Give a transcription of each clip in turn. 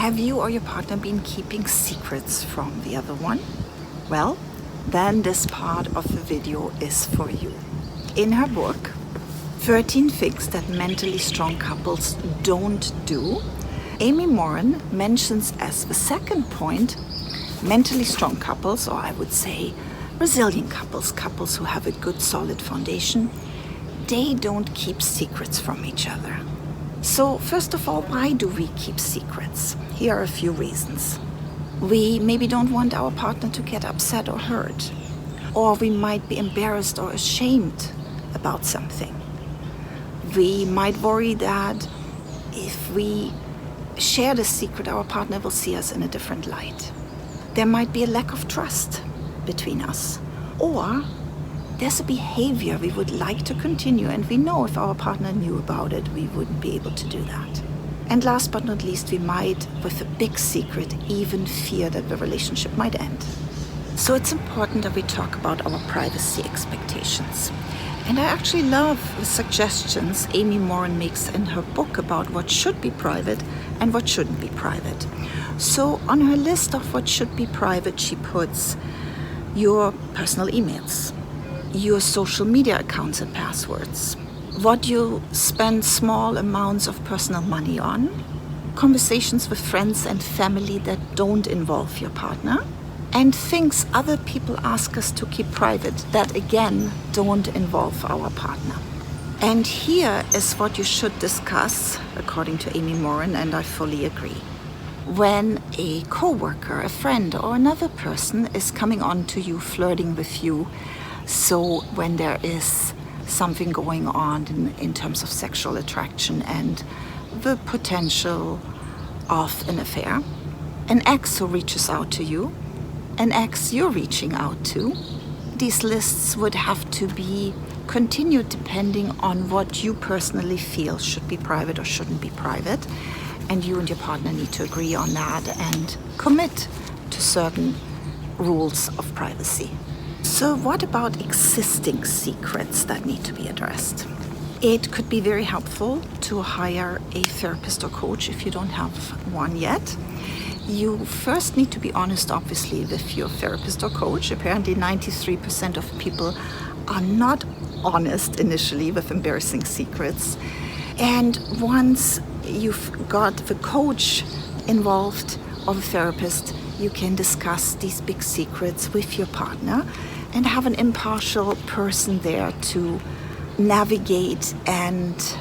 Have you or your partner been keeping secrets from the other one? Well, then this part of the video is for you. In her book, 13 Things That Mentally Strong Couples Don't Do, Amy Morin mentions as the second point, mentally strong couples, or I would say resilient couples, couples who have a good solid foundation, they don't keep secrets from each other. So first of all, why do we keep secrets? Here are a few reasons. We maybe don't want our partner to get upset or hurt, or we might be embarrassed or ashamed about something. We might worry that if we share the secret, our partner will see us in a different light. There might be a lack of trust between us, or there's a behavior we would like to continue, and we know if our partner knew about it, we wouldn't be able to do that. And last but not least, we might, with a big secret, even fear that the relationship might end. So it's important that we talk about our privacy expectations. And I actually love the suggestions Amy Morin makes in her book about what should be private and what shouldn't be private. So on her list of what should be private, she puts your personal emails, your social media accounts and passwords, what you spend small amounts of personal money on, conversations with friends and family that don't involve your partner, and things other people ask us to keep private that again don't involve our partner. And here is what you should discuss, according to Amy Morin, and I fully agree. When a coworker, a friend, or another person is coming on to you, flirting with you, so when there is something going on in terms of sexual attraction and the potential of an affair, an ex who reaches out to you, an ex you're reaching out to, these lists would have to be continued depending on what you personally feel should be private or shouldn't be private. And you and your partner need to agree on that and commit to certain rules of privacy. So what about existing secrets that need to be addressed? It could be very helpful to hire a therapist or coach if you don't have one yet. You first need to be honest, obviously, with your therapist or coach. Apparently 93% of people are not honest initially with embarrassing secrets. And once you've got the coach involved or the therapist, you can discuss these big secrets with your partner and have an impartial person there to navigate and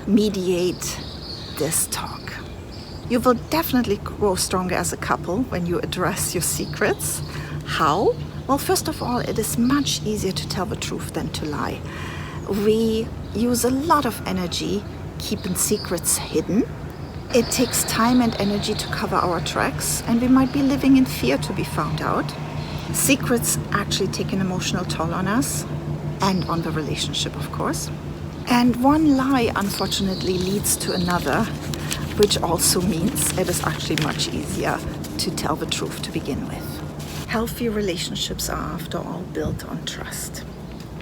mediate this talk. You will definitely grow stronger as a couple when you address your secrets. How? Well, first of all, it is much easier to tell the truth than to lie. We use a lot of energy keeping secrets hidden. It takes time and energy to cover our tracks, and we might be living in fear to be found out. Secrets actually take an emotional toll on us and on the relationship, of course. And one lie, unfortunately, leads to another, which also means it is actually much easier to tell the truth to begin with. Healthy relationships are, after all, built on trust.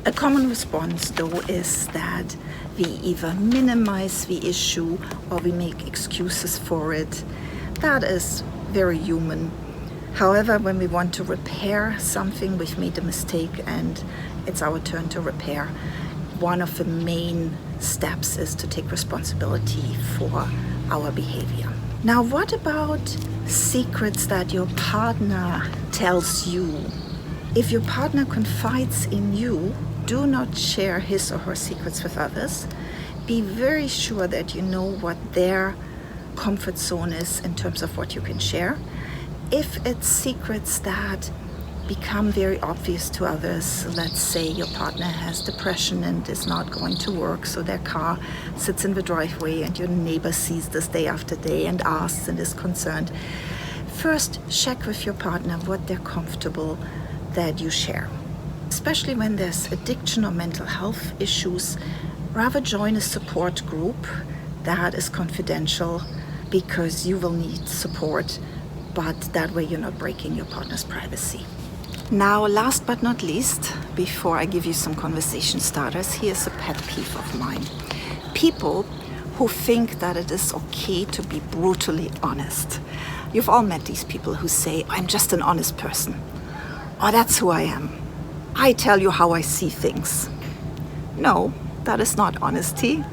A common response, though, is that we either minimize the issue or we make excuses for it. That is very human. However, when we want to repair something, we've made a mistake and it's our turn to repair, one of the main steps is to take responsibility for our behavior. Now, what about secrets that your partner tells you? If your partner confides in you, do not share his or her secrets with others. Be very sure that you know what their comfort zone is in terms of what you can share. If it's secrets that become very obvious to others, let's say your partner has depression and is not going to work, so their car sits in the driveway and your neighbor sees this day after day and asks and is concerned, first check with your partner what they're comfortable that you share. Especially when there's addiction or mental health issues, rather join a support group that is confidential because you will need support, but that way you're not breaking your partner's privacy. Now, last but not least, before I give you some conversation starters, here's a pet peeve of mine. People who think that it is okay to be brutally honest. You've all met these people who say, I'm just an honest person. Or that's who I am. I tell you how I see things. No, that is not honesty.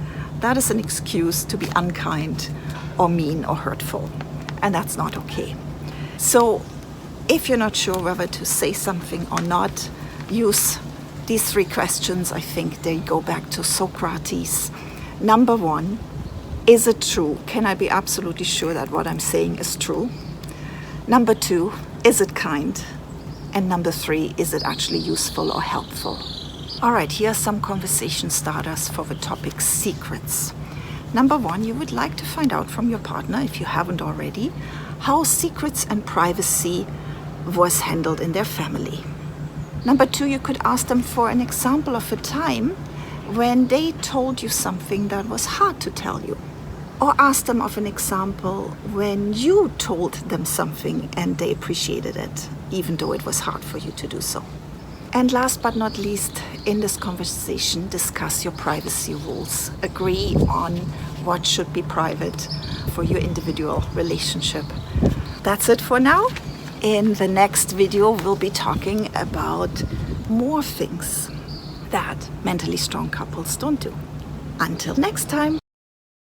That is an excuse to be unkind or mean or hurtful. And that's not okay. So if you're not sure whether to say something or not, use these 3 questions. I think they go back to Socrates. Number 1, is it true? Can I be absolutely sure that what I'm saying is true? Number 2, is it kind? And number 3, is it actually useful or helpful? All right, here are some conversation starters for the topic secrets. Number 1, you would like to find out from your partner, if you haven't already, how secrets and privacy was handled in their family. Number 2, you could ask them for an example of a time when they told you something that was hard to tell you. Or ask them of an example when you told them something and they appreciated it, even though it was hard for you to do so. And last but not least, in this conversation, discuss your privacy rules. Agree on what should be private for your individual relationship. That's it for now. In the next video, we'll be talking about more things that mentally strong couples don't do. Until next time.